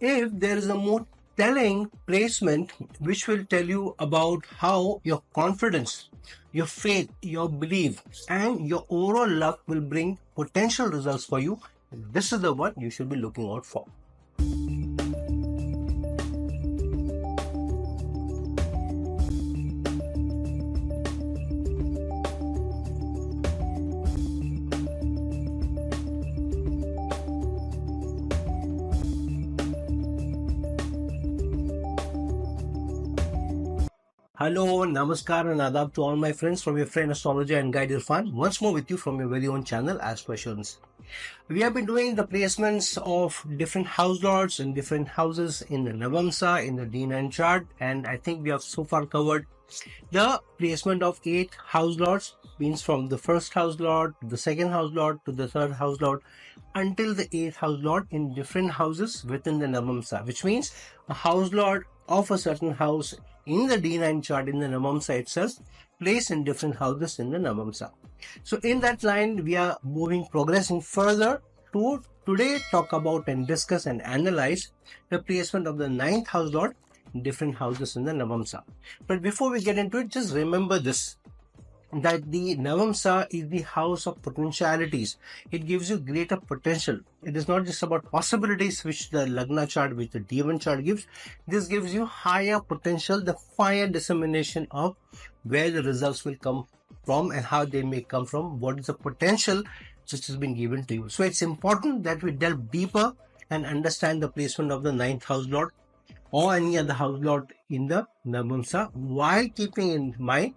If there is a more telling placement which will tell you about how your confidence, your faith, your belief, and your overall luck will bring potential results for you, this is the one you should be looking out for. Hello, namaskar and adab to all my friends from your friend astrologer and guide Irfan. Once more with you from your very own channel, Ask Questions. We have been doing the placements of different house lords and different houses in the Navamsa, in the D9 chart, and I think we have so far covered the placement of 8 house lords, means from the first house lord to the second house lord to the third house lord until the 8th house lord in different houses within the Navamsa, which means a house lord of a certain house in the D9 chart in the Navamsa itself placed in different houses in the Navamsa. So in that line we are progressing further to today talk about and discuss and analyze the placement of the 9th house lord in different houses in the Navamsa. But before we get into it, just remember this, that the Navamsa is the house of potentialities. It gives you greater potential. It is not just about possibilities which the Lagna chart, which the D1 chart gives. This gives you higher potential, the finer dissemination of where the results will come from and how they may come from, what is the potential which has been given to you. So it's important that we delve deeper and understand the placement of the 9th house lord or any other house lord in the Navamsa, while keeping in mind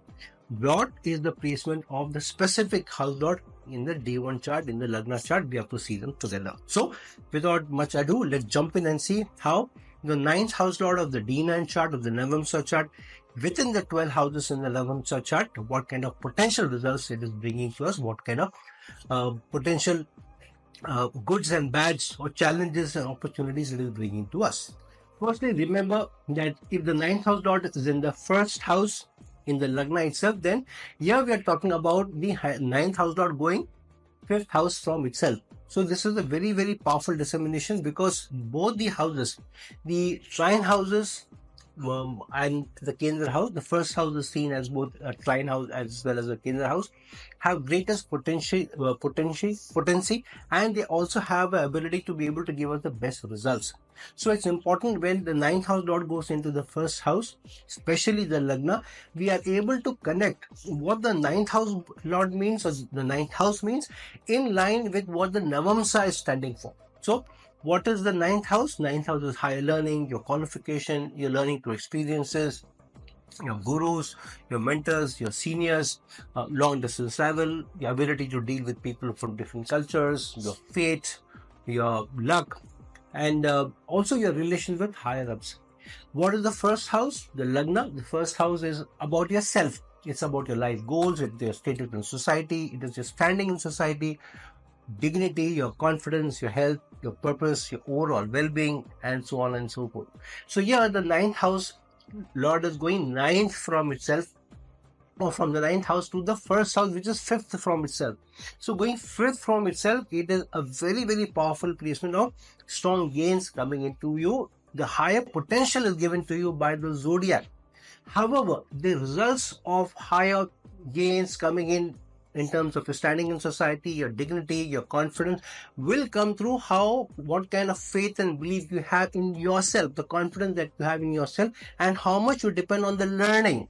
what is the placement of the specific house lord in the D1 chart, in the Lagna chart. We have to see them together. So without much ado, let's jump in and see how the 9th house lord of the D9 chart, of the Navamsa chart, within the 12 houses in the Navamsa chart, what kind of potential results it is bringing to us, what kind of potential goods and bads or challenges and opportunities it is bringing to us. Firstly, remember that if the 9th house lord is in the first house in the Lagna itself, then here we are talking about the 9th house lord going 5th house from itself. So this is a very, very powerful dissemination, because both the houses, the trine houses and the Kendra house, the first house is seen as both a trine house as well as a Kendra house, have greatest potency, and they also have the ability to be able to give us the best results. So it's important when the 9th house lord goes into the first house, especially the Lagna, we are able to connect what the 9th house lord means, or the 9th house means, in line with what the Navamsa is standing for. So what is the 9th house? 9th house is higher learning, your qualification, your learning through experiences, your gurus, your mentors, your seniors, long distance travel, the ability to deal with people from different cultures, your faith, your luck, and also your relations with higher ups. What is the first house? The Lagna. The first house is about yourself. It's about your life goals, it's your status in society, it is your standing in society, dignity, your confidence, your health, your purpose, your overall well-being, and so on and so forth. So here the 9th house lord is going 9th from itself, or from the 9th house to the first house, which is 5th from itself. So going 5th from itself, it is a very, very powerful placement of strong gains coming into you. The higher potential is given to you by the zodiac. However, the results of higher gains coming in terms of your standing in society, your dignity, your confidence, will come through what kind of faith and belief you have in yourself, the confidence that you have in yourself, and how much you depend on the learning.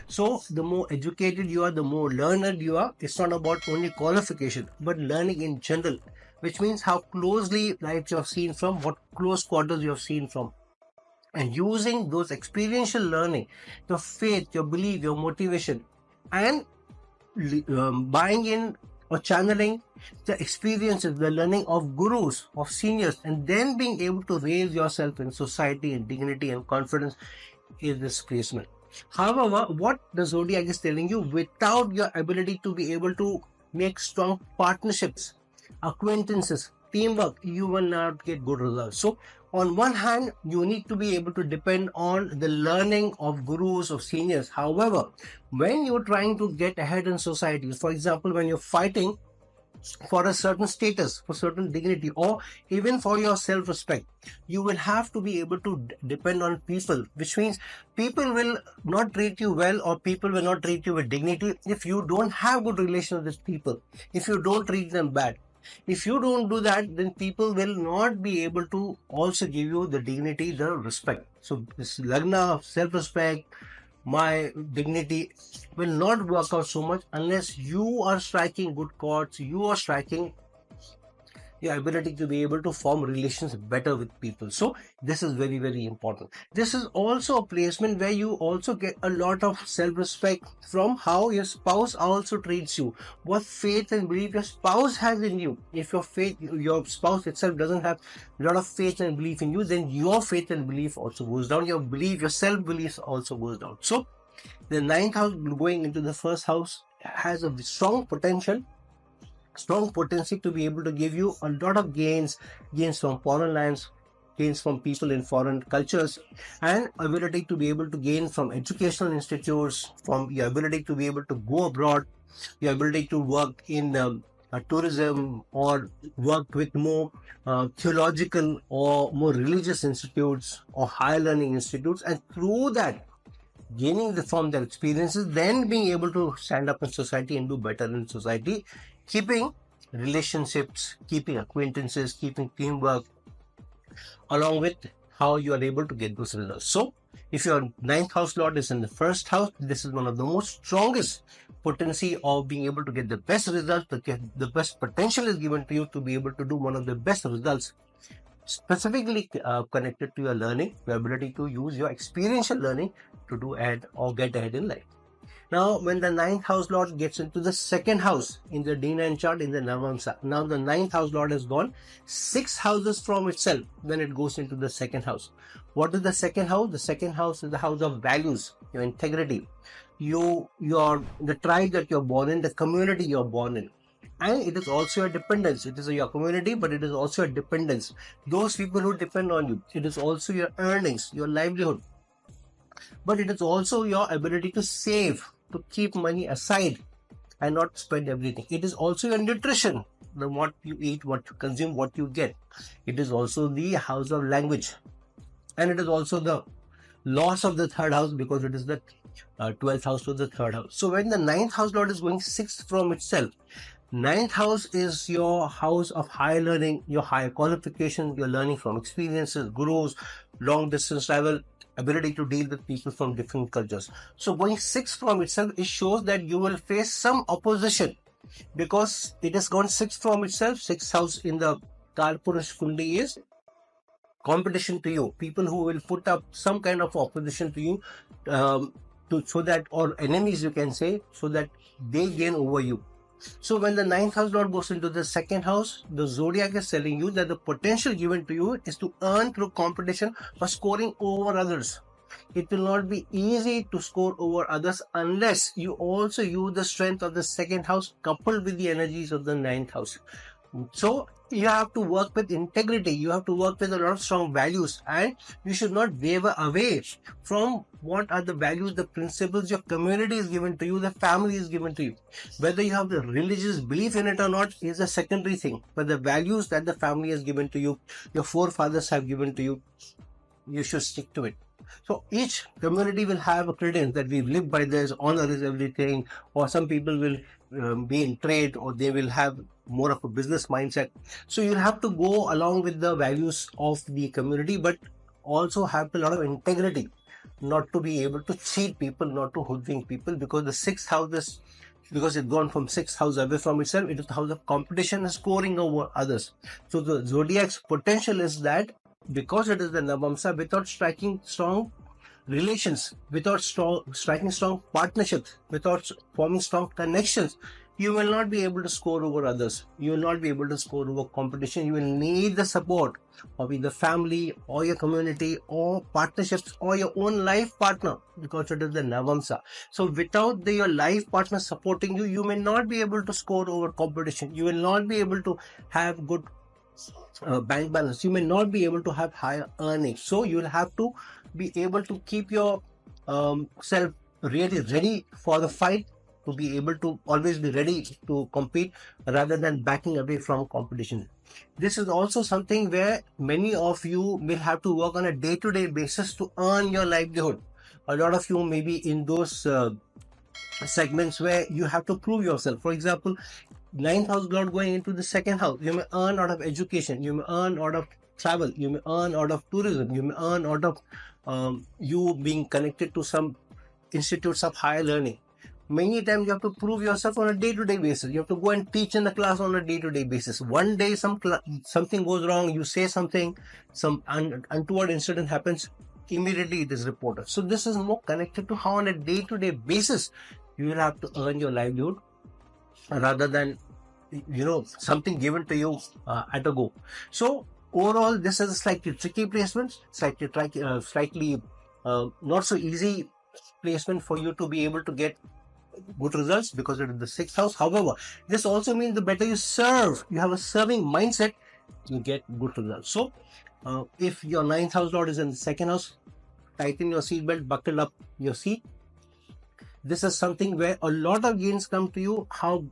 So the more educated you are, the more learned you are. It's not about only qualification, but learning in general, which means how closely life you have seen from, what close quarters you have seen from. And using those experiential learning, your faith, your belief, your motivation, and buying in or channeling the experiences, the learning of gurus, of seniors, and then being able to raise yourself in society and dignity and confidence is this placement. However, what the zodiac is telling you, without your ability to be able to make strong partnerships, acquaintances, teamwork, you will not get good results. So on one hand, you need to be able to depend on the learning of gurus, of seniors. However, when you're trying to get ahead in society, for example, when you're fighting for a certain status, for certain dignity, or even for your self-respect. You will have to be able to depend on people, which means people will not treat you well, or people will not treat you with dignity if you don't have good relations with people, if you don't treat them bad. If you don't do that, then people will not be able to also give you the dignity, the respect. So this lagna of self-respect, my dignity, will not work out so much unless you are striking good chords, you are striking your ability to be able to form relations better with people. So this is very, very important. This is also a placement where you also get a lot of self-respect from how your spouse also treats you, what faith and belief your spouse has in you. If your spouse itself doesn't have a lot of faith and belief in you, then your faith and belief also goes down, your belief, your self-belief also goes down. So the ninth house going into the first house has a strong potential to be able to give you a lot of gains from foreign lands, gains from people in foreign cultures, and ability to be able to gain from educational institutes, from your ability to be able to go abroad, your ability to work in tourism, or work with more theological or more religious institutes or higher learning institutes, and through that gaining from their experiences, then being able to stand up in society and do better in society, keeping relationships, keeping acquaintances, keeping teamwork, along with how you are able to get those results. So if your ninth house lord is in the first house, this is one of the most strongest potency of being able to get the best results. The best potential is given to you to be able to do one of the best results, specifically connected to your learning, your ability to use your experiential learning to do ahead or get ahead in life. Now, when the ninth house lord gets into the second house in the D9 chart in the Navamsa, now the ninth house lord has gone 6 houses from itself when it goes into the second house. What is the second house? The second house is the house of values, your integrity, the tribe that you're born in, the community you're born in. And it is also your dependence. It is your community, but it is also your dependence. Those people who depend on you. It is also your earnings, your livelihood. But it is also your ability to save, to keep money aside and not spend everything. It is also your nutrition, what you eat, what you consume, what you get. It is also the house of language. And it is also the loss of the third house, because it is the 12th house to the third house. So when the ninth house lord is going 6th from itself, ninth house is your house of higher learning, your higher qualification, your learning from experiences, gurus, long distance travel, ability to deal with people from different cultures. So going 6 from itself, it shows that you will face some opposition, because it has gone 6 from itself. 6th house in the Kalpurash Kundi is competition to you, people who will put up some kind of opposition to you, so that, or enemies you can say, so that they gain over you. So when the ninth house lord goes into the second house, the zodiac is telling you that the potential given to you is to earn through competition or scoring over others. It will not be easy to score over others unless you also use the strength of the second house coupled with the energies of the ninth house. So you have to work with integrity, you have to work with a lot of strong values, and you should not waver away from what are the values, the principles your community is given to you, the family is given to you. Whether you have the religious belief in it or not is a secondary thing, but the values that the family has given to you, your forefathers have given to you, you should stick to it. So each community will have a credence that we live by this, honor is everything, or some people will be in trade, or they will have more of a business mindset. So you'll have to go along with the values of the community, but also have a lot of integrity, not to be able to cheat people, not to hoodwink people, because the 6th house is, because it's gone from 6th house away from itself, it is the house of competition and scoring over others. So the zodiac's potential is that, because it is the Navamsa, without striking strong relations, without striking strong partnerships, without forming strong connections, you will not be able to score over others. You will not be able to score over competition. You will need the support of either family or your community or partnerships or your own life partner, because it is the Navamsa. So without your life partner supporting you, you may not be able to score over competition. You will not be able to have good bank balance. You may not be able to have higher earnings. So you will have to be able to keep your self really ready for the fight, to be able to always be ready to compete rather than backing away from competition. This is also something where many of you will have to work on a day-to-day basis to earn your livelihood. A lot of you may be in those segments where you have to prove yourself. For example, ninth house lord going into the second house, you may earn out of education, you may earn out of travel, you may earn out of tourism, you may earn out of you being connected to some institutes of higher learning. Many times you have to prove yourself on a day-to-day basis. You have to go and teach in the class on a day-to-day basis. One day something goes wrong, you say something, some untoward incident happens, immediately it is reported. So this is more connected to how on a day-to-day basis you will have to earn your livelihood rather than something given to you at a go. So overall, this is a slightly tricky placement, slightly not so easy placement for you to be able to get good results because it is the sixth house. However, this also means the better you serve, you have a serving mindset, you get good results. So if your ninth house lord is in the second house, tighten your seatbelt, buckle up your seat. This is something where a lot of gains come to you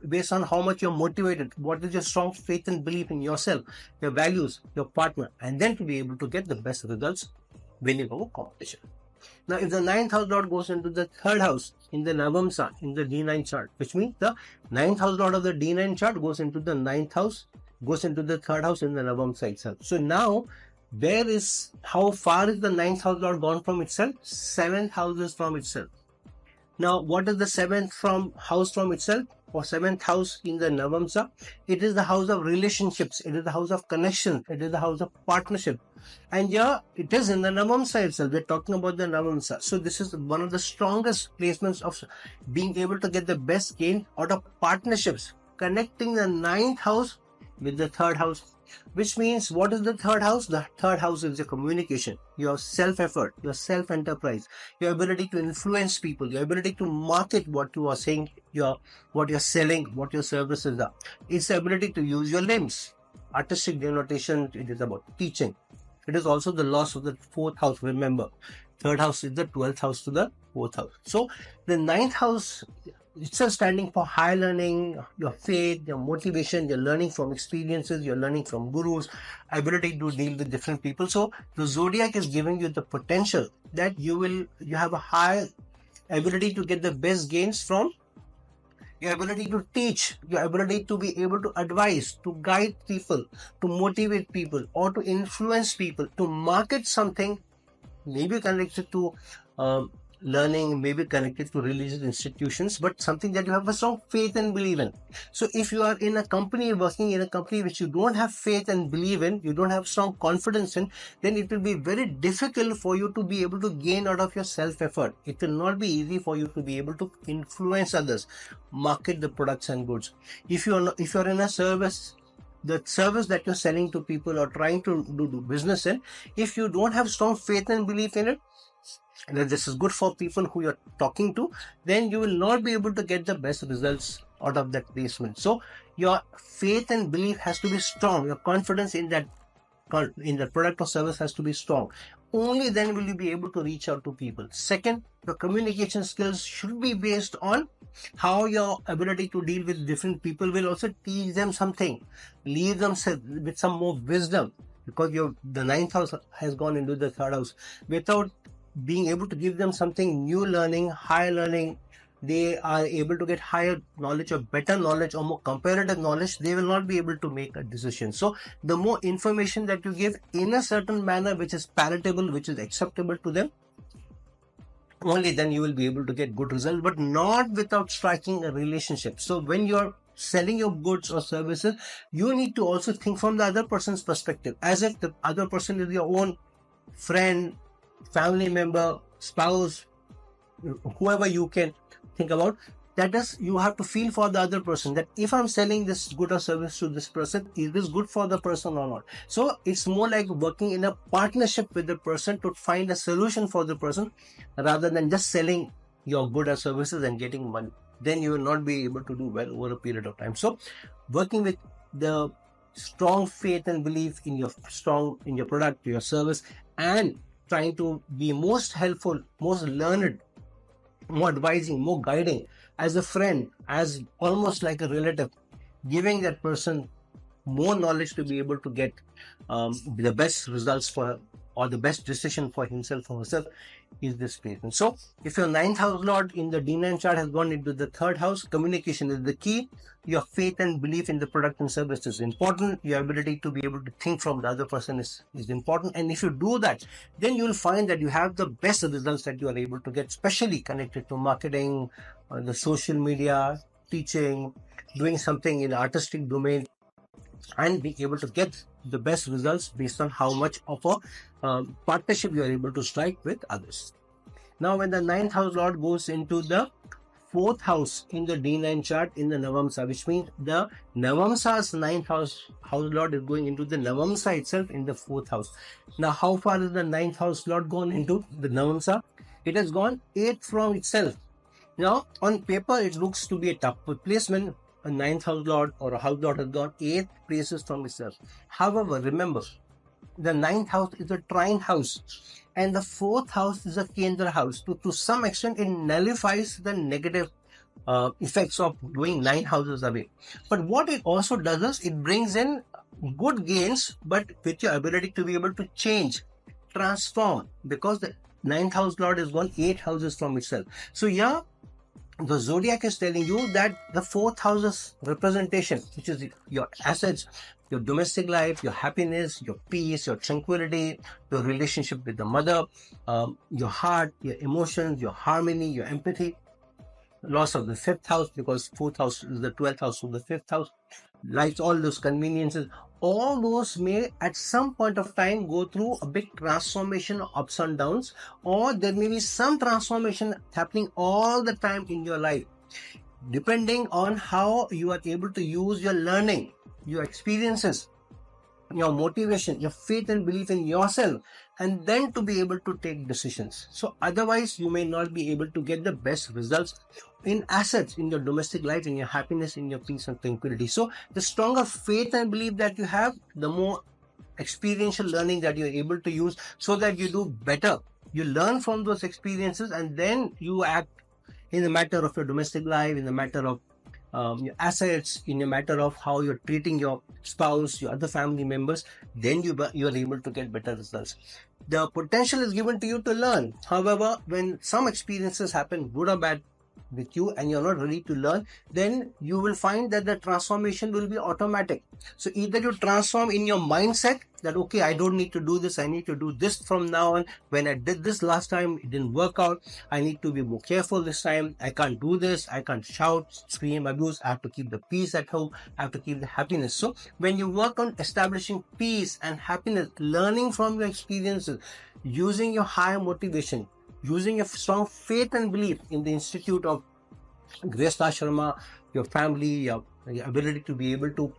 based on how much you're motivated, what is your strong faith and belief in yourself, your values, your partner, and then to be able to get the best results when you go to competition. Now, if the ninth house lord goes into the third house in the Navamsa, in the D9 chart, which means the ninth house lord of the D9 chart goes into the ninth house, goes into the third house in the Navamsa itself. So now, how far is the ninth house lord gone from itself? Seventh house is from itself. Now, what is the seventh house from itself, or seventh house in the Navamsa? It is the house of relationships. It is the house of connection. It is the house of partnership. And yeah, it is in the Navamsa itself. We're talking about the Navamsa. So this is one of the strongest placements of being able to get the best gain out of partnerships, connecting the ninth house with the third house. Which means, what is the third house? The third house is your communication, your self-effort, your self-enterprise, your ability to influence people, your ability to market what you are saying, what you're selling, what your services are. It's the ability to use your limbs. Artistic denotation, it is about teaching. It is also the loss of the fourth house. Remember, third house is the 12th house to the fourth house. So the ninth house itself standing for high learning, your faith, your motivation, you're learning from experiences, you're learning from gurus, ability to deal with different people. So the zodiac is giving you the potential that you have a high ability to get the best gains from your ability to teach, your ability to be able to advise, to guide people, to motivate people, or to influence people, to market something, maybe connected to learning, maybe connected to religious institutions, but something that you have a strong faith and believe in. So if you are in a company, working in a company which you don't have faith and believe in, you don't have strong confidence in, then it will be very difficult for you to be able to gain out of your self-effort. It will not be easy for you to be able to influence others, market the products and goods. If you're in a service, the service that you're selling to people or trying to do business in, if you don't have strong faith and belief in it, and that this is good for people who you're talking to, then you will not be able to get the best results out of that placement. So your faith and belief has to be strong. Your confidence in the product or service has to be strong. Only then will you be able to reach out to people. Second, your communication skills should be based on how your ability to deal with different people will also teach them something, leave them with some more wisdom, because the ninth house has gone into the third house. Without being able to give them something new, learning, higher learning, they are able to get higher knowledge or better knowledge or more comparative knowledge, they will not be able to make a decision. So the more information that you give in a certain manner which is palatable, which is acceptable to them, only then you will be able to get good results, but not without striking a relationship. So when you're selling your goods or services, you need to also think from the other person's perspective, as if the other person is your own friend, family member, spouse, whoever you can think about. That is, you have to feel for the other person, that if I'm selling this good or service to this person, is this good for the person or not? So it's more like working in a partnership with the person to find a solution for the person, rather than just selling your good or services and getting money. Then you will not be able to do well over a period of time. So working with the strong faith and belief in your product, your service, and trying to be most helpful, most learned, more advising, more guiding as a friend, as almost like a relative, giving that person more knowledge to be able to get the best results for, or the best decision for himself or herself, is this placement. So if your ninth house lord in the D9 chart has gone into the third house, communication is the key. Your faith and belief in the product and service is important. Your ability to be able to think from the other person is important. And if you do that, then you will find that you have the best results that you are able to get, especially connected to marketing, the social media, teaching, doing something in the artistic domain, and being able to get the best results based on how much of a partnership you are able to strike with others. Now, when the ninth house lord goes into the fourth house in the D9 chart in the Navamsa, which means the Navamsa's ninth house lord is going into the Navamsa itself in the fourth house. Now, how far is the ninth house lord gone into the Navamsa? It has gone 8 from itself. Now, on paper, it looks to be a tough placement. A ninth house lord or a house lord has gone 8 places from itself. However, remember, the ninth house is a trine house and the fourth house is a Kendra house. To some extent, it nullifies the negative effects of doing 9 houses away. But what it also does is it brings in good gains, but with your ability to be able to change, transform, because the ninth house lord is gone 8 houses from itself. So yeah, the zodiac is telling you that the fourth house's representation, which is your assets, your domestic life, your happiness, your peace, your tranquility, your relationship with the mother, your heart, your emotions, your harmony, your empathy, loss of the fifth house, because fourth house is the 12th house of the fifth house, life, all those conveniences, all those may at some point of time go through a big transformation, ups and downs, or there may be some transformation happening all the time in your life, depending on how you are able to use your learning, your experiences, your motivation, your faith and belief in yourself, and then to be able to take decisions. So otherwise, you may not be able to get the best results in assets, in your domestic life, in your happiness, in your peace and tranquility. So the stronger faith and belief that you have, the more experiential learning that you're able to use, so that you do better. You learn from those experiences and then you act in the matter of your domestic life, in the matter of your assets, in a matter of how you're treating your spouse, your other family members, then you are able to get better results. The potential is given to you to learn. However, when some experiences happen, good or bad, with you and you're not ready to learn, then you will find that the transformation will be automatic. So either you transform in your mindset that, okay, I don't need to do this, I need to do this from now on. When I did this last time, it didn't work out. I need to be more careful this time. I can't do this. I can't shout, scream, abuse. I have to keep the peace at home. I have to keep the happiness. So when you work on establishing peace and happiness, learning from your experiences, using your higher motivation, using a strong faith and belief in the Institute of Grace Sharma, your family, your ability to be able to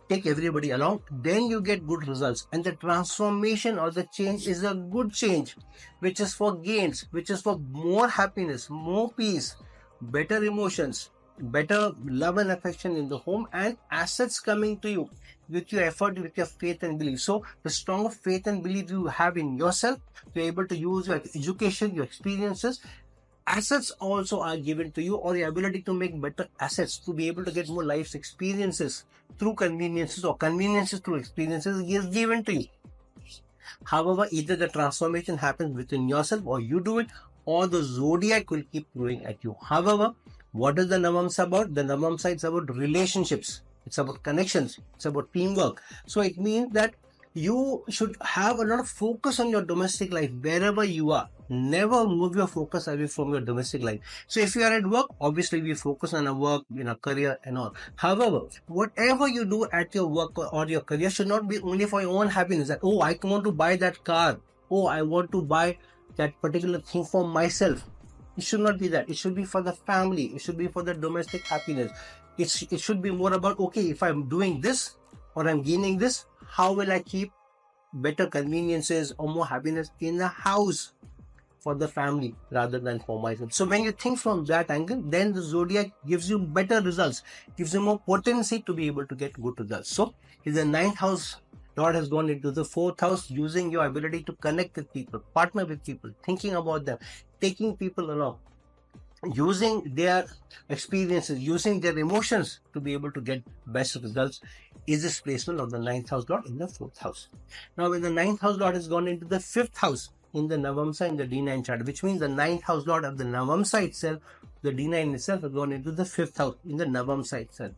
take everybody along, then you get good results. And the transformation or the change is a good change, which is for gains, which is for more happiness, more peace, better emotions, better love and affection in the home, and assets coming to you with your effort, with your faith and belief. So the stronger faith and belief you have in yourself, you're able to use your education, your experiences. Assets also are given to you, or the ability to make better assets, to be able to get more life's experiences through conveniences, or conveniences through experiences is given to you. However, either the transformation happens within yourself or you do it, or the zodiac will keep throwing at you. However, what is the Navamsa about? The Navamsa is about relationships. It's about connections. It's about teamwork. So it means that you should have a lot of focus on your domestic life wherever you are. Never move your focus away from your domestic life. So if you are at work, obviously we focus on our work, in our career and all. However, whatever you do at your work or your career should not be only for your own happiness. That, oh, I want to buy that car. Oh, I want to buy that particular thing for myself. It should not be that. It should be for the family. It should be for the domestic happiness. It should be more about, okay, if I'm doing this or I'm gaining this, how will I keep better conveniences or more happiness in the house for the family rather than for myself? So when you think from that angle, then the zodiac gives you better results, gives you more potency to be able to get good results. So if the ninth house Lord has gone into the fourth house, using your ability to connect with people, partner with people, thinking about them, taking people along, using their experiences, using their emotions to be able to get best results, is this placement of the ninth house lord in the fourth house. Now, when the ninth house lord has gone into the fifth house in the Navamsa in the D9 chart, which means the ninth house lord of the Navamsa itself, the D9 itself, has gone into the fifth house in the Navamsa itself.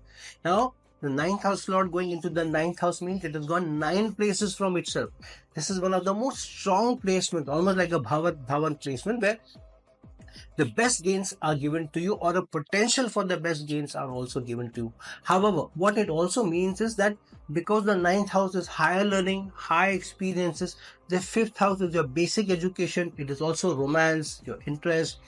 Now, the ninth house lord going into the ninth house means it has gone 9 places from itself. This is one of the most strong placements, almost like a Bhavan placement, where the best gains are given to you, or the potential for the best gains are also given to you. However, what it also means is that because the ninth house is higher learning, high experiences, the fifth house is your basic education. It is also romance, your interest,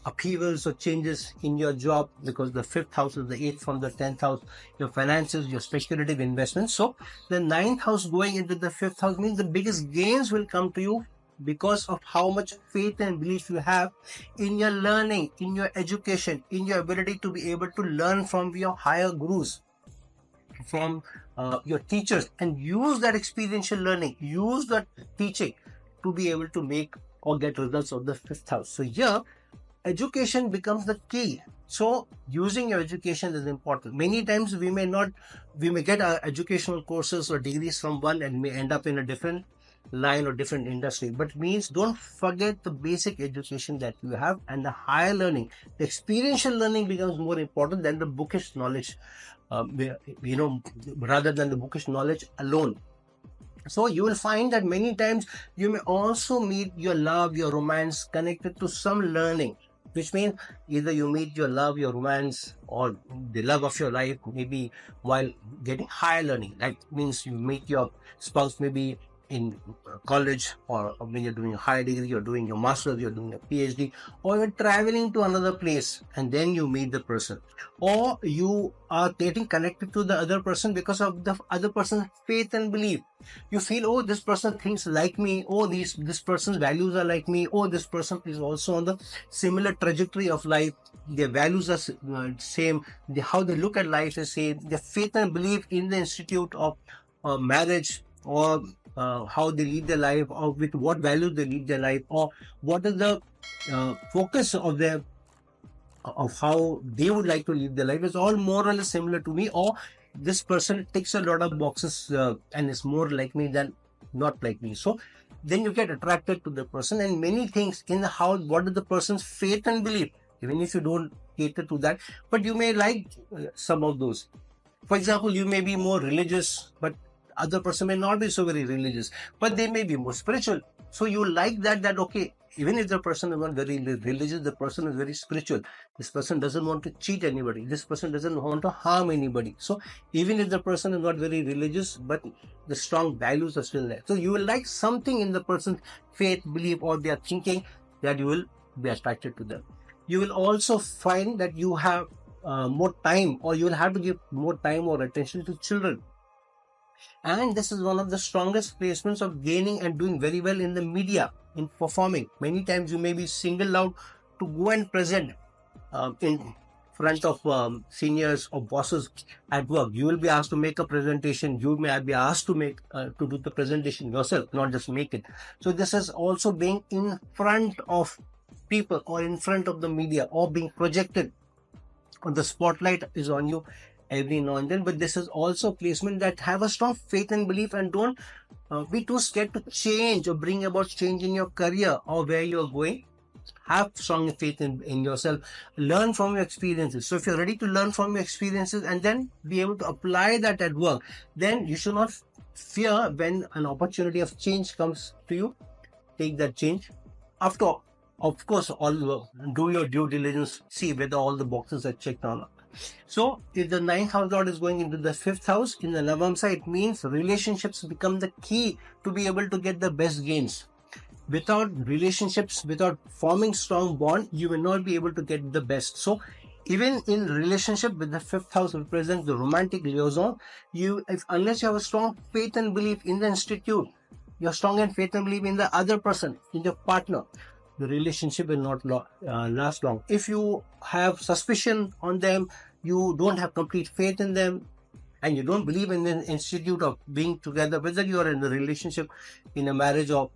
upheavals or changes in your job, because the fifth house is the eighth from the 10th house, your finances, your speculative investments. So the ninth house going into the fifth house means the biggest gains will come to you because of how much faith and belief you have in your learning, in your education, in your ability to be able to learn from your higher gurus, from your teachers, and use that experiential learning, use that teaching to be able to make or get results of the fifth house. So here, education becomes the key. So using your education is important. Many times we may get our educational courses or degrees from one and may end up in a different line or different industry, but means don't forget the basic education that you have, and the higher learning, the experiential learning becomes more important than the bookish knowledge, rather than the bookish knowledge alone. So you will find that many times you may also meet your love, your romance connected to some learning, which means either you meet your love, your romance, or the love of your life maybe while getting higher learning. That means you meet your spouse maybe in college, or when you're doing a higher degree, you're doing your master's, you're doing a PhD, or you're traveling to another place and then you meet the person, or you are getting connected to the other person because of the other person's faith and belief. You feel, oh, this person thinks like me, oh, this person's values are like me, oh, this person is also on the similar trajectory of life, their values are same, how they look at life is same, their faith and belief in the institute of marriage, or how they lead their life, or with what values they lead their life, or what is the focus of how they would like to live their life, is all more or less similar to me, or this person ticks a lot of boxes and is more like me than not like me. So then you get attracted to the person, and many things in the house, what is the person's faith and belief, even if you don't cater to that, but you may like some of those. For example, you may be more religious, but other person may not be so very religious, but they may be more spiritual. So you like that okay, even if the person is not very religious, the person is very spiritual. This person doesn't want to cheat anybody. This person doesn't want to harm anybody. So even if the person is not very religious, but the strong values are still there. So you will like something in the person's faith, belief, or their thinking, that you will be attracted to them. You will also find that you have more time, or you will have to give more time or attention to children. And this is one of the strongest placements of gaining and doing very well in the media, in performing. Many times you may be singled out to go and present in front of seniors or bosses at work. You will be asked to make a presentation. You may be asked to to do the presentation yourself, not just make it. So this is also being in front of people, or in front of the media, or being projected, or the spotlight is on you every now and then. But this is also placement that have a strong faith and belief, and don't be too scared to change or bring about change in your career or where you're going. Have strong faith in yourself. Learn from your experiences. So if you're ready to learn from your experiences and then be able to apply that at work, then you should not fear when an opportunity of change comes to you. Take that change. After all, of course, do your due diligence, see whether all the boxes are checked or not. So if the ninth house lord is going into the fifth house in the Navamsa, it means relationships become the key to be able to get the best gains. Without relationships, without forming strong bond, you will not be able to get the best. So even in relationship, with the fifth house represents the romantic liaison, unless you have a strong faith and belief in the institute, you're strong in faith and belief in the other person, in your partner, the relationship will not last long. If you have suspicion on them, you don't have complete faith in them, and you don't believe in the institute of being together, whether you are in a relationship, in a marriage, or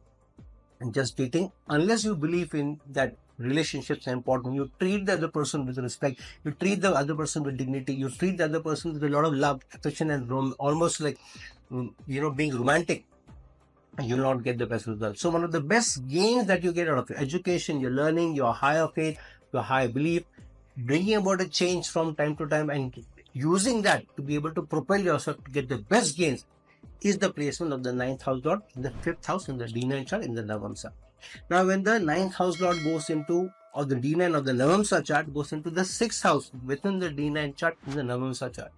just dating, unless you believe in that relationships are important. You treat the other person with respect. You treat the other person with dignity. You treat the other person with a lot of love, affection, and almost like, being romantic. You will not get the best results. So one of the best gains that you get out of your education, your learning, your higher faith, your higher belief, bringing about a change from time to time and using that to be able to propel yourself to get the best gains is the placement of the ninth house lord in the fifth house in the D9 chart in the Navamsa. Now when the ninth house lord goes into, or the D9 of the Navamsa chart goes into the sixth house within the D9 chart in the Navamsa chart,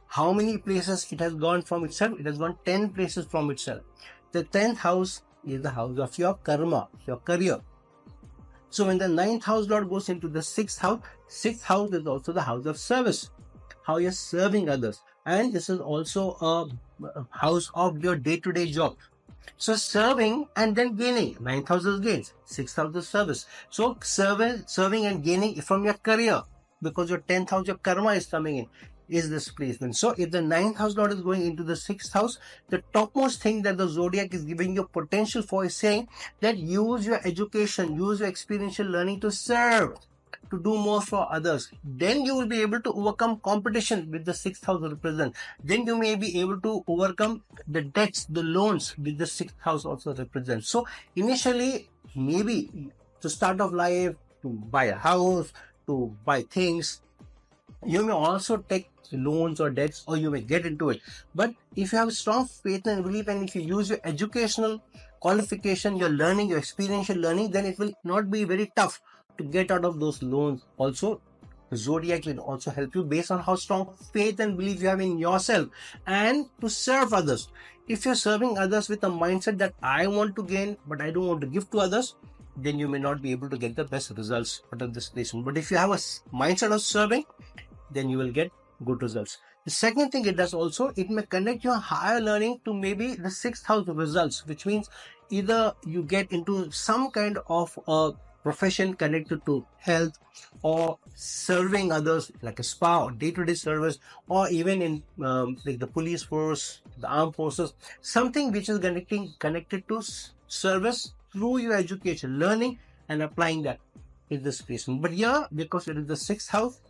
how many places it has gone from itself? It has gone 10 places from itself. The 10th house is the house of your karma, your career. So when the ninth house lord goes into the sixth house is also the house of service, how you're serving others. And this is also a house of your day-to-day job. So serving and then gaining. Ninth house is gains, sixth house is service. So serving and gaining from your career, because your 10th house, your karma is coming in, is this placement. So if the ninth house lord is going into the sixth house, the topmost thing that the zodiac is giving you potential for is saying that use your education, use your experiential learning to serve, to do more for others. Then you will be able to overcome competition with the sixth house represent. Then you may be able to overcome the debts, the loans with the sixth house also represents. So initially, maybe to start off life, to buy a house, to buy things, you may also take loans or debts, or you may get into it. But if you have strong faith and belief, and if you use your educational qualification, your learning, your experiential learning, then it will not be very tough to get out of those loans. Also, the zodiac will also help you based on how strong faith and belief you have in yourself and to serve others. If you're serving others with a mindset that I want to gain but I don't want to give to others, then you may not be able to get the best results out of this placement. But if you have a mindset of serving, then you will get good results. The second thing it does also, it may connect your higher learning to maybe the sixth house of results, which means either you get into some kind of a profession connected to health or serving others, like a spa or day-to-day service, or even in like the police force, the armed forces, something which is connected to service through your education, learning and applying that in this placement. But yeah, because it is the sixth house,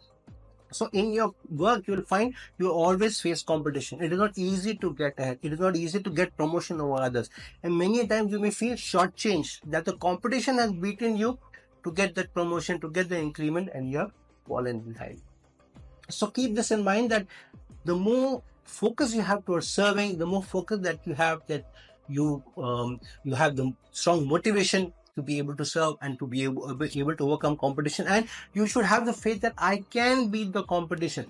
so in your work, you will find you always face competition. It is not easy to get ahead. It is not easy to get promotion over others. And many times you may feel shortchanged, that the competition has beaten you to get that promotion, to get the increment, and you have fallen behind. So keep this in mind, that the more focus you have towards serving, the more focus that you have, that you have the strong motivation to be able to serve and to be able to overcome competition. And you should have the faith that I can beat the competition.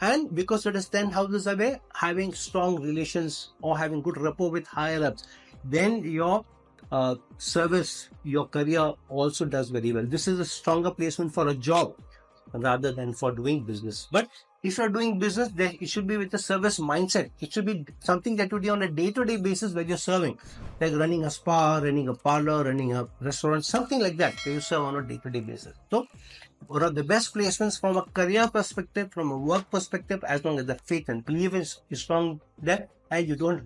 And because it is 10 houses away, having strong relations or having good rapport with higher ups, then your service, your career also does very well. This is a stronger placement for a job rather than for doing business. But if you're doing business, then it should be with a service mindset. It should be something that you do on a day-to-day basis where you're serving, like running a spa, running a parlor, running a restaurant, something like that, where you serve on a day-to-day basis. So one of the best placements from a career perspective, from a work perspective, as long as the faith and belief is strong there, and you don't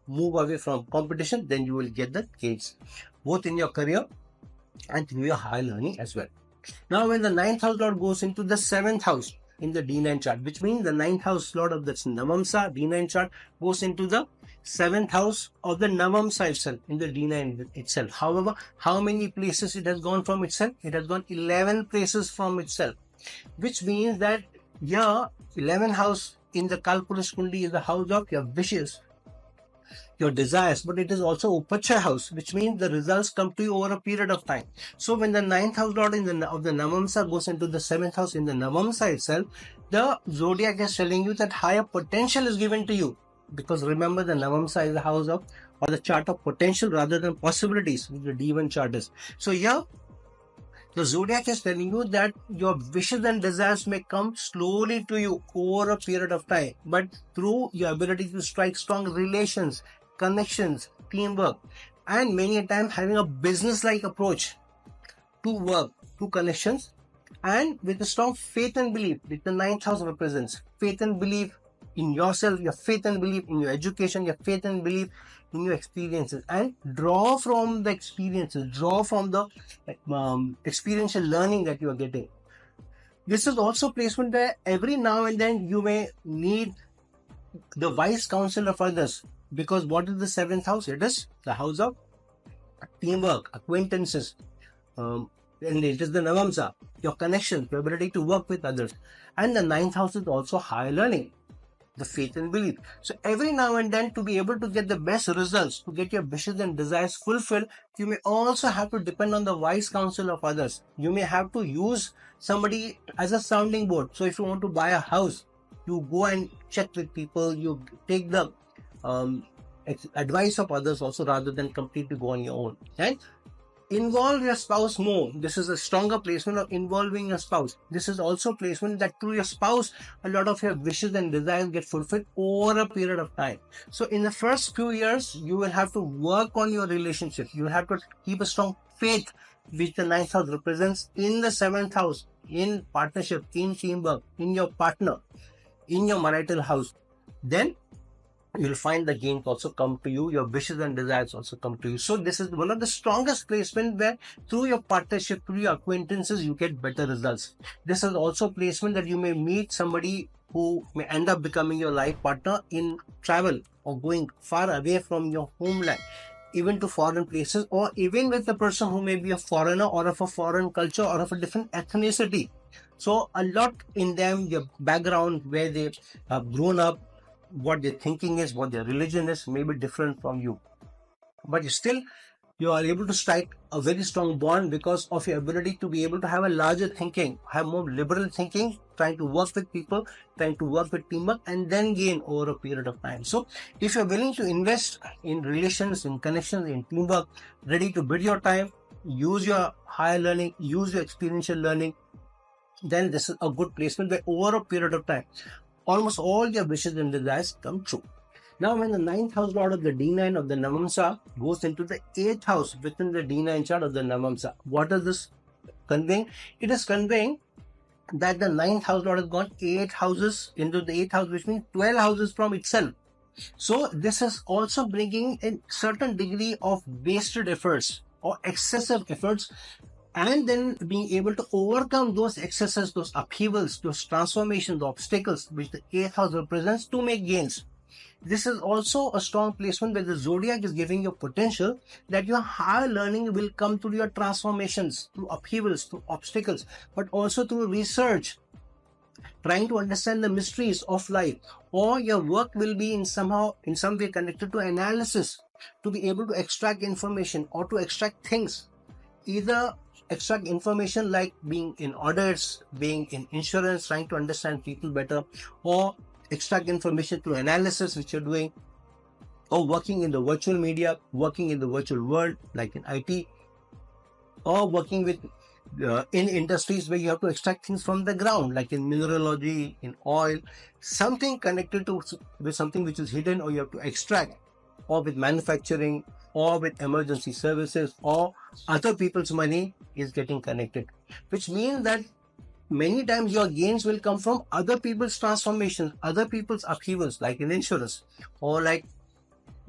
move away from competition, then you will get the gains, both in your career and through your high learning as well. Now, when the ninth house lord goes into the seventh house in the D9 chart, which means the ninth house lord of the Navamsa D9 chart goes into the seventh house of the Navamsa itself in the D9 itself. However, how many places it has gone from itself? It has gone 11 places from itself, which means that your 11th house in the Kalpurus Kundi is the house of your wishes, your desires, but it is also Upacha house, which means the results come to you over a period of time. So when the ninth house lord of the Navamsa goes into the seventh house in the Navamsa itself, the zodiac is telling you that higher potential is given to you. Because remember, the Navamsa is the house of, or the chart of potential rather than possibilities, which the D1 chart is. So here, the zodiac is telling you that your wishes and desires may come slowly to you over a period of time, but through your ability to strike strong relations, connections, teamwork, and many a time having a business-like approach to work, to connections, and with a strong faith and belief, which the ninth house represents. Faith and belief in yourself, your faith and belief in your education, your faith and belief in your experiences, and draw from the experiences, draw from the experiential learning that you are getting. This is also placement where every now and then you may need the wise counsel of others, because what is the seventh house? It is the house of teamwork, acquaintances, and it is the Navamsa, your connection, your ability to work with others. And the ninth house is also higher learning, the faith and belief. So every now and then, to be able to get the best results, to get your wishes and desires fulfilled, you may also have to depend on the wise counsel of others. You may have to use somebody as a sounding board. So if you want to buy a house, you go and check with people, you take the advice of others also, rather than completely go on your own. Right? Involve your spouse more. This is a stronger placement of involving your spouse. This is also placement that through your spouse, a lot of your wishes and desires get fulfilled over a period of time. So in the first few years, you will have to work on your relationship. You will have to keep a strong faith, which the ninth house represents, in the seventh house, in partnership, in teamwork, in your partner, in your marital house. Then you'll find the gains also come to you, your wishes and desires also come to you. So this is one of the strongest placement where through your partnership, through your acquaintances, you get better results. This is also placement that you may meet somebody who may end up becoming your life partner in travel or going far away from your homeland, even to foreign places, or even with a person who may be a foreigner or of a foreign culture or of a different ethnicity. So a lot in them, their background, where they have grown up, what their thinking is, what their religion is, may be different from you. But still, you are able to strike a very strong bond because of your ability to be able to have a larger thinking, have more liberal thinking, trying to work with people, trying to work with teamwork, and then gain over a period of time. So if you're willing to invest in relations, in connections, in teamwork, ready to bid your time, use your higher learning, use your experiential learning, then this is a good placement where over a period of time, almost all your wishes and desires come true. Now, when the ninth house lord of the D9 of the Navamsa goes into the 8th house within the D9 chart of the Navamsa, what is this conveying? It is conveying that the ninth house lord has gone 8 houses into the 8th house, which means 12 houses from itself. So this is also bringing a certain degree of wasted efforts or excessive efforts, and then being able to overcome those excesses, those upheavals, those transformations, the obstacles which the 8th house represents, to make gains. This is also a strong placement where the zodiac is giving you potential that your higher learning will come through your transformations, through upheavals, through obstacles, but also through research, trying to understand the mysteries of life. Or your work will be in some way connected to analysis, to be able to extract information or to extract things. Either extract information like being in audits, being in insurance, trying to understand people better, or extract information through analysis, which you're doing, or working in the virtual media, working in the virtual world, like in IT, or working with in industries where you have to extract things from the ground, like in mineralogy, in oil, something connected to with something which is hidden, or you have to extract, or with manufacturing, or with emergency services, or other people's money is getting connected, which means that many times your gains will come from other people's transformations, other people's upheavals, like in insurance, or like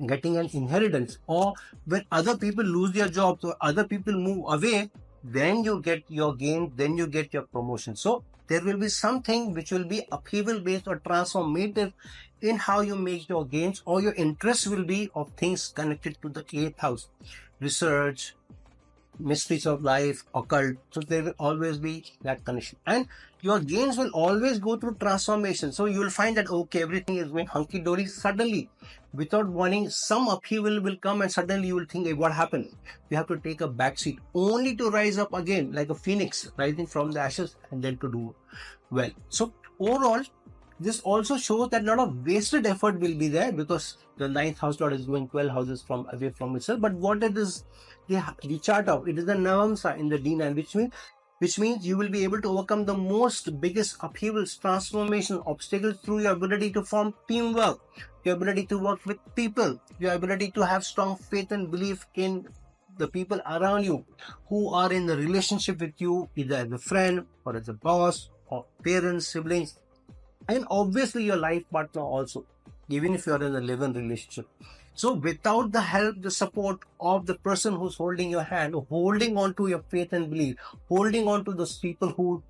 getting an inheritance, or when other people lose their jobs or other people move away, then you get your gain, then you get your promotion. So there will be something which will be upheaval based or transformative in how you make your gains, or your interest will be of things connected to the 8th house, research, mysteries of life, occult. So there will always be that connection, and your gains will always go through transformation. So you will find that okay, everything is going hunky-dory. Suddenly, without warning, some upheaval will come, and suddenly you will think, hey, what happened? You have to take a back seat, only to rise up again like a phoenix rising from the ashes, and then to do well. So overall, this also shows that a lot of wasted effort will be there, because the 9th house lord is going 12 houses from away from itself. But what it is, the chart of it is the Navamsa in the D9, which means you will be able to overcome the most biggest upheavals, transformation, obstacles through your ability to form teamwork, your ability to work with people, your ability to have strong faith and belief in the people around you who are in the relationship with you, either as a friend or as a boss or parents, siblings. and obviously your life partner also, even if you're in a live-in relationship. So without the help, the support of the person who's holding your hand, holding on to your faith and belief, holding on to those people who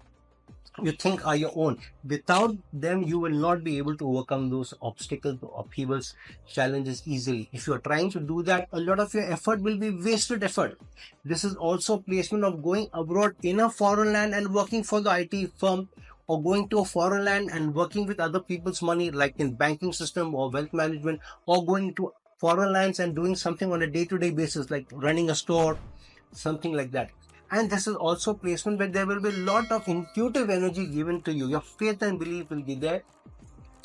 you think are your own, without them you will not be able to overcome those obstacles, upheavals, challenges easily. If you are trying to do that, a lot of your effort will be wasted effort. This is also placement of going abroad in a foreign land and working for the IT firm, or going to a foreign land and working with other people's money, like in banking system or wealth management, or going to foreign lands and doing something on a day-to-day basis, like running a store, something like that. And this is also placement where there will be a lot of intuitive energy given to you. Your faith and belief will be there,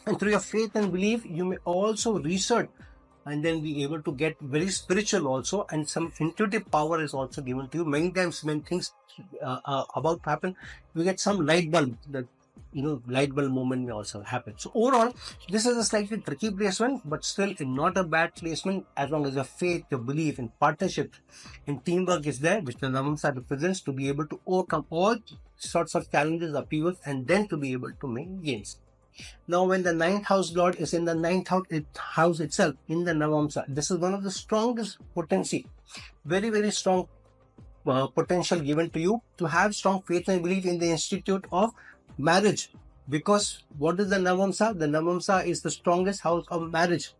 and through your faith and belief you may also research and then be able to get very spiritual also, and some intuitive power is also given to you. Many times when things are about to happen, you get some light bulb, that light bulb moment may also happen. So overall, this is a slightly tricky placement, but still not a bad placement, as long as your faith, your belief in partnership, in teamwork is there, which the Navamsa represents, to be able to overcome all sorts of challenges, upheavals, and then to be able to make gains. Now, when the ninth house lord is in the house itself, in the Navamsa, this is one of the strongest potency, very, very strong potential given to you to have strong faith and belief in the institute of marriage. Because what is the Navamsa? The Navamsa is the strongest house of marriage,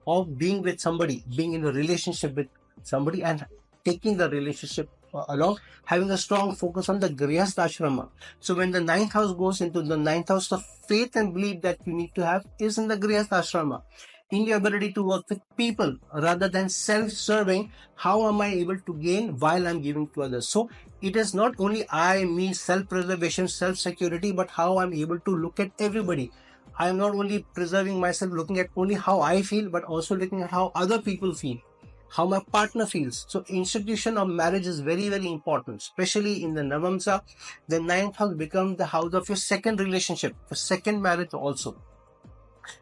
of being with somebody, being in a relationship with somebody, and taking the relationship along, having a strong focus on the Grihastha ashrama. So when the ninth house goes into the ninth house, the faith and belief that you need to have is in the Grihastha ashrama, in your ability to work with people rather than self-serving. How am I able to gain while I'm giving to others? So it is not only me, self-preservation, self-security, but how I'm able to look at everybody. I am not only preserving myself, looking at only how I feel, but also looking at how other people feel, how my partner feels. So institution of marriage is very, very important, especially in the Navamsa. The ninth house becomes the house of your second relationship, your second marriage also.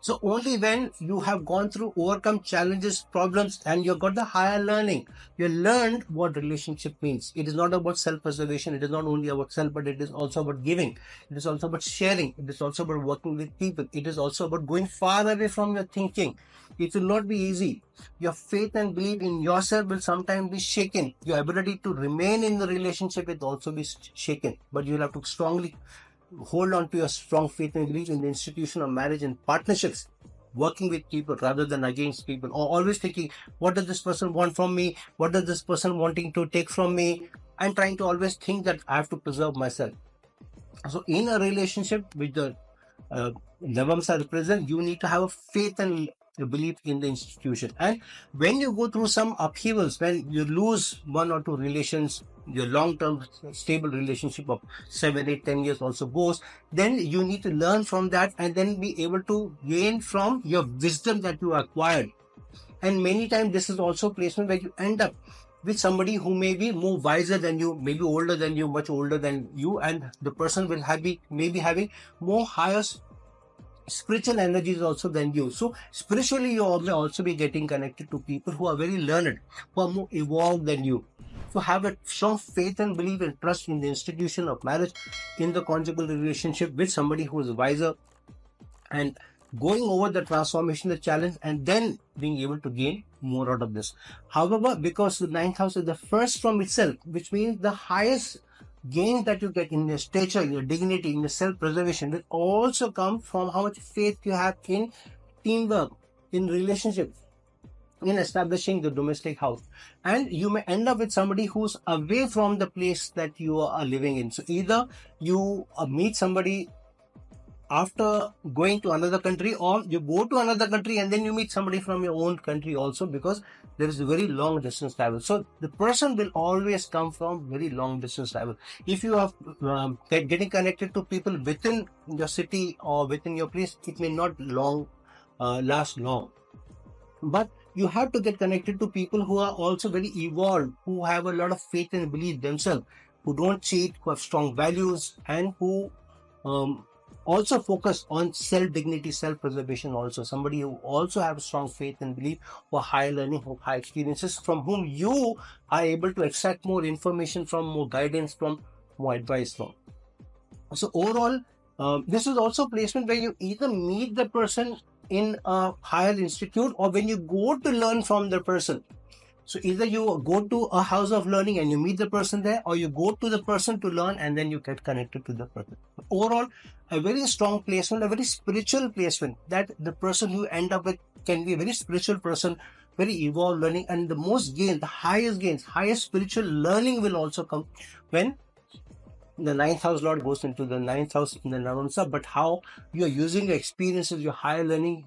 So only when you have gone through, overcome challenges, problems, and you've got the higher learning, you learned what relationship means. It is not about self-preservation. It is not only about self, but it is also about giving. It is also about sharing. It is also about working with people. It is also about going far away from your thinking. It will not be easy. Your faith and belief in yourself will sometimes be shaken. Your ability to remain in the relationship will also be shaken. But you'll have to strongly hold on to your strong faith and belief in the institution of marriage and partnerships, working with people rather than against people, or always thinking, what does this person want from me? What does this person wanting to take from me? I'm trying to always think that I have to preserve myself. So in a relationship with the Navamsa represent, you need to have a faith and a belief in the institution. And when you go through some upheavals, when you lose one or two relations, your long-term stable relationship of 7, 8, 10 years also goes, then you need to learn from that and then be able to gain from your wisdom that you acquired. And many times this is also a placement where you end up with somebody who may be more wiser than you, maybe older than you, much older than you, and the person will maybe having more higher spiritual energies also than you. So spiritually you may also be getting connected to people who are very learned, who are more evolved than you. So have a strong faith and belief and trust in the institution of marriage, in the conjugal relationship with somebody who is wiser, and going over the transformation, the challenge, and then being able to gain more out of this. However, because the ninth house is the first from itself, which means the highest gain that you get in your stature, your dignity, in your self-preservation will also come from how much faith you have in teamwork, in relationships, in establishing the domestic house. And you may end up with somebody who's away from the place that you are living in. So either you meet somebody after going to another country, or you go to another country and then you meet somebody from your own country also, because there is a very long distance travel. So the person will always come from very long distance travel. If you are getting connected to people within your city or within your place, it may not last long. But you have to get connected to people who are also very evolved, who have a lot of faith and belief themselves, who don't cheat, who have strong values, and who also focus on self-dignity, self-preservation also. Somebody who also have strong faith and belief, who are high learning, who have high experiences, from whom you are able to extract more information from, more guidance from, more advice from. So overall, This is also placement where you either meet the person in a higher institute or when you go to learn from the person. So either you go to a house of learning and you meet the person there, or you go to the person to learn and then you get connected to the person. Overall, a very strong placement, a very spiritual placement, that the person who end up with can be a very spiritual person, very evolved learning, and the most gain, the highest gains, highest spiritual learning will also come when the ninth house lord goes into the ninth house in the Navamsa. But how you are using your experiences, your higher learning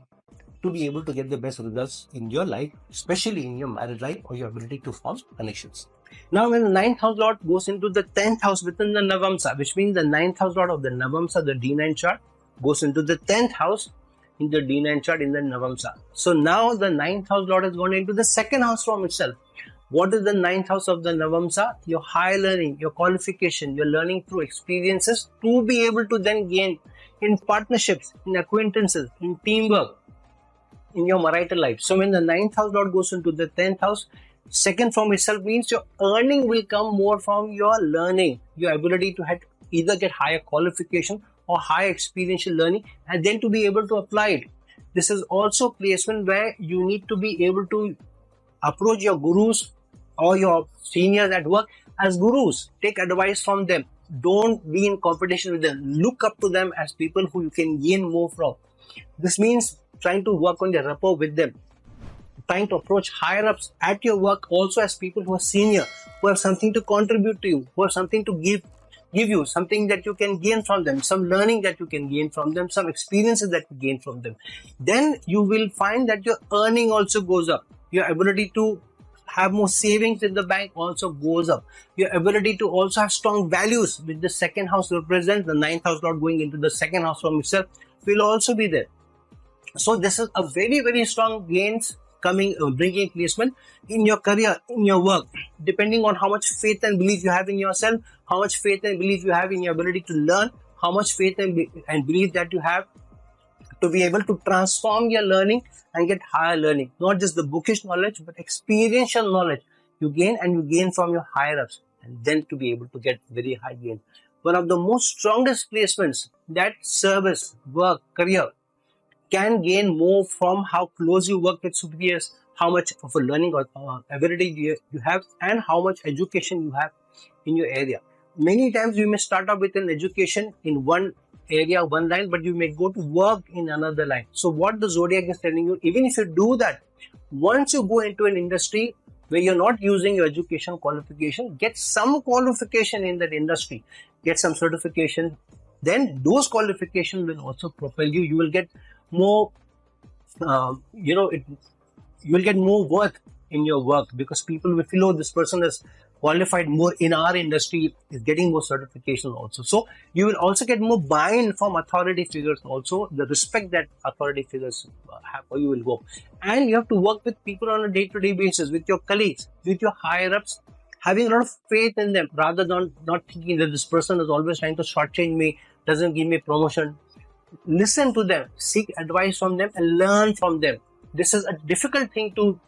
to be able to get the best results in your life, especially in your married life or your ability to form connections. Now, when the ninth house lord goes into the 10th house within the Navamsa, which means the ninth house lord of the Navamsa, the D9 chart, goes into the 10th house in the D9 chart in the Navamsa. So now the ninth house lord has gone into the second house from itself. What is the ninth house of the Navamsa? Your higher learning, your qualification, your learning through experiences to be able to then gain in partnerships, in acquaintances, in teamwork, in your marital life. So when the ninth house lord goes into the 10th house, second from itself means your earning will come more from your learning, your ability to either get higher qualification or higher experiential learning, and then to be able to apply it. This is also placement where you need to be able to approach your gurus or your seniors at work as gurus. Take advice from them. Don't be in competition with them. Look up to them as people who you can gain more from. This means trying to work on your rapport with them, trying to approach higher ups at your work also as people who are senior, who have something to contribute to you, who have something to give you, something that you can gain from them, some learning that you can gain from them, some experiences that you gain from them. Then you will find that your earning also goes up. Your ability to have more savings in the bank also goes up. Your ability to also have strong values, which the second house represents, the ninth house lord going into the second house from itself, will also be there. So this is a very, very strong gains coming, bringing placement in your career, in your work, depending on how much faith and belief you have in yourself, how much faith and belief you have in your ability to learn, how much faith and belief that you have to be able to transform your learning and get higher learning. Not just the bookish knowledge, but experiential knowledge you gain, and you gain from your higher ups, and then to be able to get very high gain. One of the most strongest placements that service, work, career can gain more from how close you work with superiors, how much of a learning or ability you have, and how much education you have in your area. Many times you may start off with an education in one area, one line, but you may go to work in another line. So what the zodiac is telling you, even if you do that, once you go into an industry where you're not using your education qualification, get some qualification in that industry, get some certification, then those qualifications will also propel you. You will get more, you will get more worth in your work, because people will feel, oh, this person is qualified more in our industry, is getting more certification also. So you will also get more buy-in from authority figures also, the respect that authority figures have for you will go. And you have to work with people on a day-to-day basis, with your colleagues, with your higher-ups, having a lot of faith in them, rather than not thinking that this person is always trying to shortchange me, doesn't give me promotion. Listen to them, seek advice from them, and learn from them. This is a difficult thing to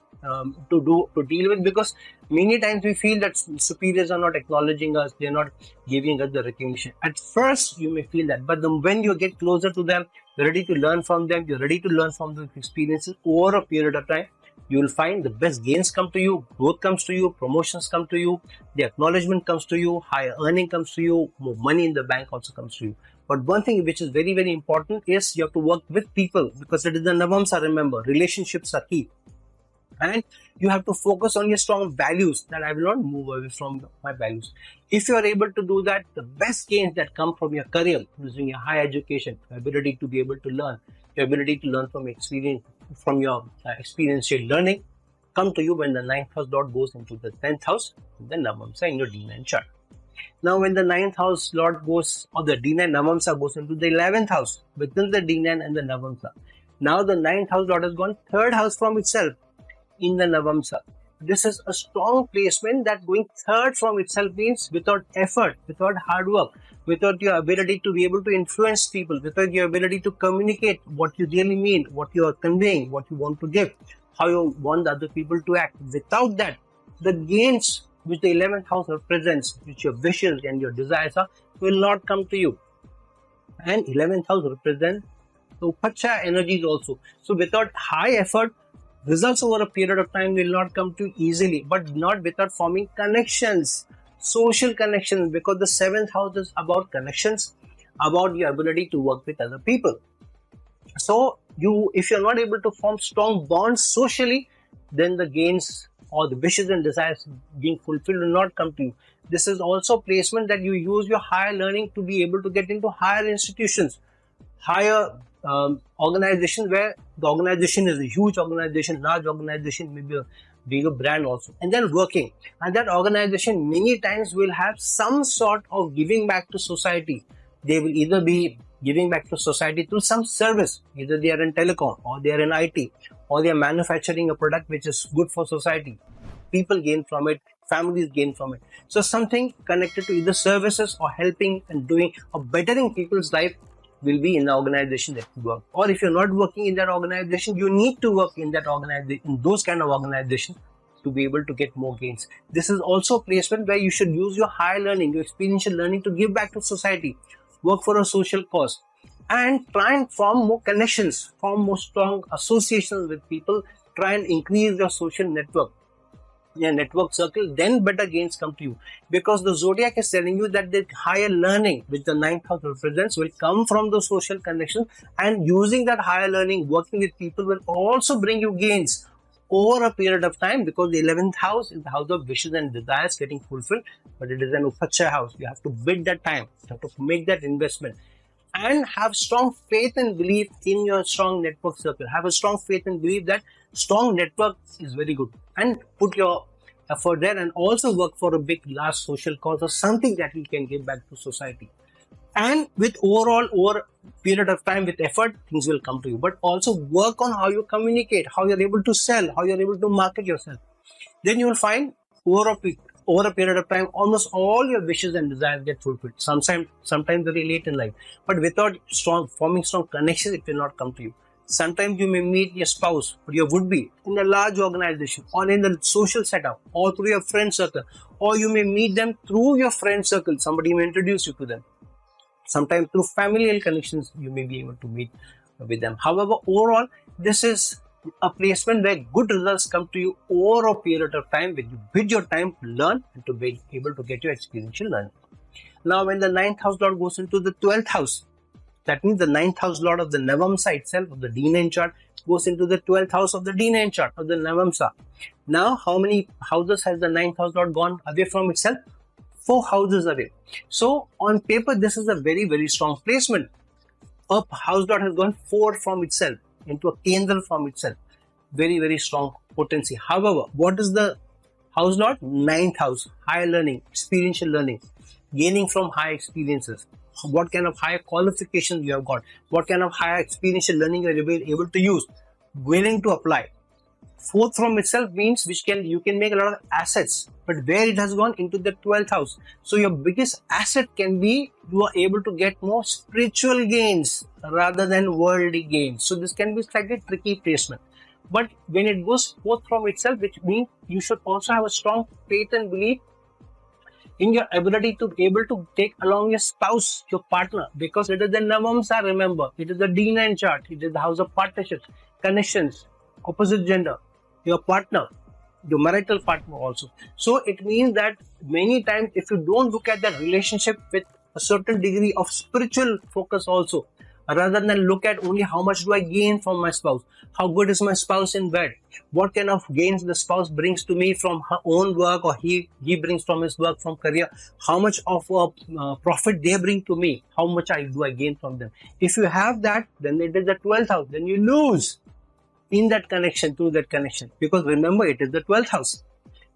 deal with, because many times we feel that superiors are not acknowledging us, they're not giving us the recognition. At first you may feel that, but when you get closer to them, you're ready to learn from them, you're ready to learn from the experiences over a period of time, you will find the best gains come to you, growth comes to you, promotions come to you, the acknowledgement comes to you, higher earning comes to you, more money in the bank also comes to you. But one thing which is very, very important is you have to work with people, because it is the Navamsa, remember, relationships are key. And you have to focus on your strong values, that I will not move away from my values. If you are able to do that, the best gains that come from your career, using your higher education, your ability to be able to learn, your ability to learn from experience, from your experiential learning, come to you when the ninth house lord goes into the 10th house, the Navamsa in your D9 chart. Now, when the ninth house lord goes, or the D9 Navamsa goes into the 11th house, within the D9 and the Navamsa, now the ninth house lord has gone third house from itself in the Navamsa. This is a strong placement, that going third from itself means without effort, without hard work, without your ability to be able to influence people, without your ability to communicate what you really mean, what you are conveying, what you want to give, how you want other people to act. Without that, the gains which the 11th house represents, which your wishes and your desires are, will not come to you. And 11th house represents the Upacha energies also. So without high effort, results over a period of time will not come to you easily, but not without forming connections, social connections, because the 7th house is about connections, about your ability to work with other people. So if you're not able to form strong bonds socially, then the gains or the wishes and desires being fulfilled will not come to you. This is also placement that you use your higher learning to be able to get into higher institutions, higher organizations, where the organization is a huge organization, large organization, maybe a bigger brand also, and then working. And that organization many times will have some sort of giving back to society. They will either be giving back to society through some service, either they are in telecom or they are in IT or they are manufacturing a product which is good for society. People gain from it, families gain from it. So something connected to either services or helping and doing or bettering people's life will be in the organization that you work. Or if you're not working in that organization, you need to work in that organization, in those kind of organizations, to be able to get more gains. This is also a placement where you should use your higher learning, your experiential learning to give back to society, work for a social cause, and try and form more connections, form more strong associations with people, try and increase your social network, your network circle, then better gains come to you. Because the zodiac is telling you that the higher learning, which the 9th house represents, will come from the social connections, and using that higher learning, working with people will also bring you gains over a period of time, because the 11th house is the house of wishes and desires getting fulfilled, but it is an Upacha house. You have to bid that time, you have to make that investment, and have strong faith and belief in your strong network circle. Have a strong faith and belief that strong network is very good, and put your effort there, and also work for a big, large social cause or something that you can give back to society. And with over a period of time, with effort, things will come to you. But also work on how you communicate, how you're able to sell, how you're able to market yourself. Then you will find over a period of time, almost all your wishes and desires get fulfilled. Sometimes very late in life, but without forming strong connections, it will not come to you. Sometimes you may meet your spouse or your would-be in a large organization or in the social setup or through your friend circle, or you may meet them through your friend circle. Somebody may introduce you to them. Sometimes through familial connections, you may be able to meet with them. However, overall, this is a placement where good results come to you over a period of time, when you bid your time to learn and to be able to get your experiential learning. Now, when the 9th house lord goes into the 12th house, that means the 9th house lord of the Navamsa itself, of the D9 chart, goes into the 12th house of the D9 chart, of the Navamsa. Now, how many houses has the 9th house lord gone away from itself? 4 houses away. So, on paper, this is a very, very strong placement. A house lord has gone 4 from itself, into a Kendra from itself. Very, very strong potency. However, what is the house lord? 9th house. Higher learning, experiential learning, gaining from high experiences. What kind of higher qualifications you have got, what kind of higher experiential learning you are able to use, willing to apply. 4th from itself means you can make a lot of assets, but where it has gone into the 12th house. So your biggest asset can be you are able to get more spiritual gains rather than worldly gains. So this can be slightly tricky placement. But when it goes 4th from itself, which means you should also have a strong faith and belief in your ability to be able to take along your spouse, your partner, because it is the Navamsa, remember. It is the D9 chart. It is the house of partnerships, connections, opposite gender, your partner, your marital partner also. So it means that many times if you don't look at that relationship with a certain degree of spiritual focus also, rather than look at only how much do I gain from my spouse, how good is my spouse in bed, what kind of gains the spouse brings to me from her own work, or he brings from his work, from career, how much of profit they bring to me, how much do I gain from them. If you have that, then it is the 12th house. Then you lose in that connection, to that connection, because remember, it is the 12th house.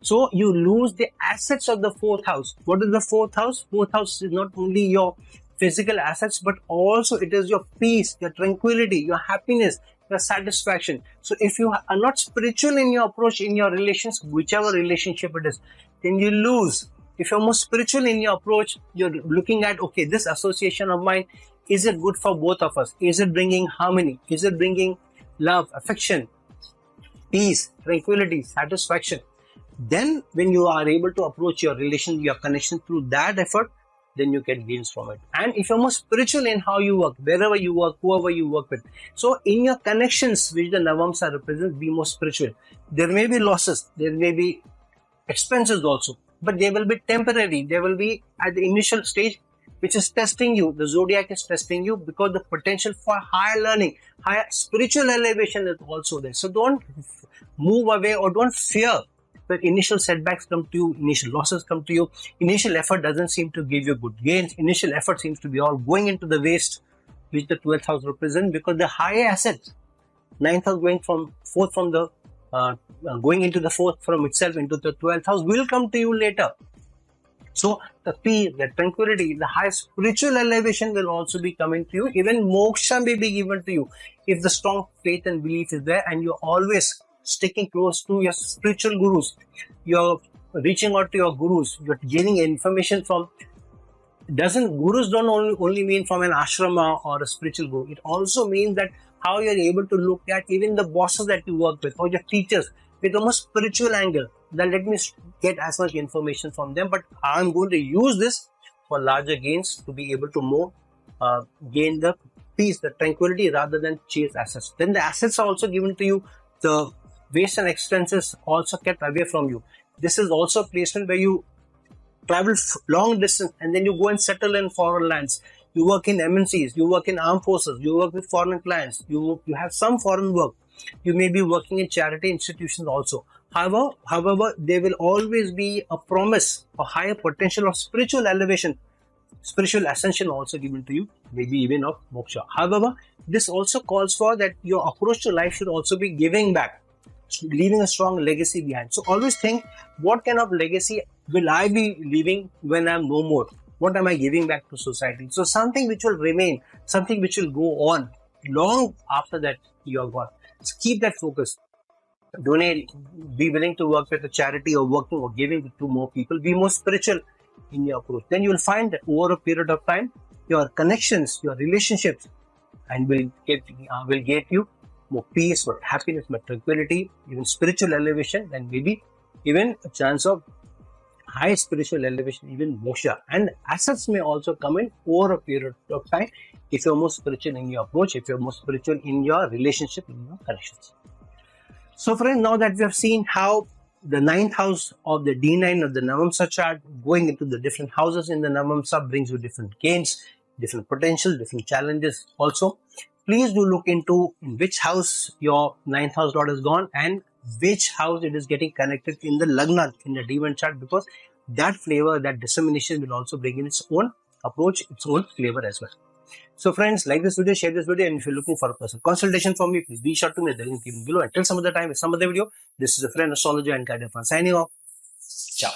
So you lose the assets of the 4th house. What is the 4th house? 4th house is not only your physical assets, but also it is your peace, your tranquility, your happiness, your satisfaction. So if you are not spiritual in your approach, in your relations, whichever relationship it is, then you lose. If you're more spiritual in your approach, you're looking at, okay, this association of mine, is it good for both of us? Is it bringing harmony? Is it bringing love, affection, peace, tranquility, satisfaction? Then when you are able to approach your relation, your connection through that effort, then you get gains from it. And if you're more spiritual in how you work, wherever you work, whoever you work with, so in your connections which the Navamsa represents, be more spiritual. There may be losses, there may be expenses also, but they will be temporary. They will be at the initial stage, which is testing you. The zodiac is testing you because the potential for higher learning, higher spiritual elevation is also there. So don't move away or don't fear that initial setbacks come to you, initial losses come to you, initial effort doesn't seem to give you good gains, initial effort seems to be all going into the waste, which the 12th house represents, because the higher assets, 9th house going from 4th from the going into the 4th from itself into the 12th house will come to you later. So the peace, the tranquility, the high spiritual elevation will also be coming to you. Even moksha may be given to you if the strong faith and belief is there and you're always sticking close to your spiritual gurus. You're reaching out to your gurus. You're gaining information from. Gurus don't only mean from an ashrama or a spiritual guru. It also means that how you're able to look at even the bosses that you work with or your teachers with a more spiritual angle. Then let me get as much information from them, but I'm going to use this for larger gains to be able to more gain the peace, the tranquility rather than chase assets. Then the assets are also given to you. The waste and expenses also kept away from you. This is also a placement where you travel long distance and then you go and settle in foreign lands. You work in MNCs, you work in armed forces, you work with foreign clients, you have some foreign work. You may be working in charity institutions also. However, there will always be a promise, a higher potential of spiritual elevation, spiritual ascension also given to you, maybe even of moksha. However, this also calls for that your approach to life should also be giving back, leaving a strong legacy behind. So always think, what kind of legacy will I be leaving when I'm no more? What am I giving back to society? So something which will remain, something which will go on long after that you are gone. So keep that focus. Donate, be willing to work with a charity or working or giving to more people. Be more spiritual in your approach. Then you will find that over a period of time, your connections, your relationships, and will get you more peace, more happiness, more tranquility, even spiritual elevation, and maybe even a chance of high spiritual elevation, even moksha. And assets may also come in over a period of time if you're more spiritual in your approach, if you're more spiritual in your relationship, in your connections. So friends, now that we have seen how the 9th house of the D9 of the Navamsa chart going into the different houses in the Navamsa brings you different gains, different potential, different challenges also. Please do look into in which house your 9th house lord has gone and which house it is getting connected in the Lagna, in the D1 chart, because that flavor, that dissemination will also bring in its own approach, its own flavor as well. So friends, like this video, share this video, and if you're looking for a personal consultation from me, please reach out to me. The link given below. Until some other time, with some other video, this is a friend astrologer and guide Irfan signing off. Ciao.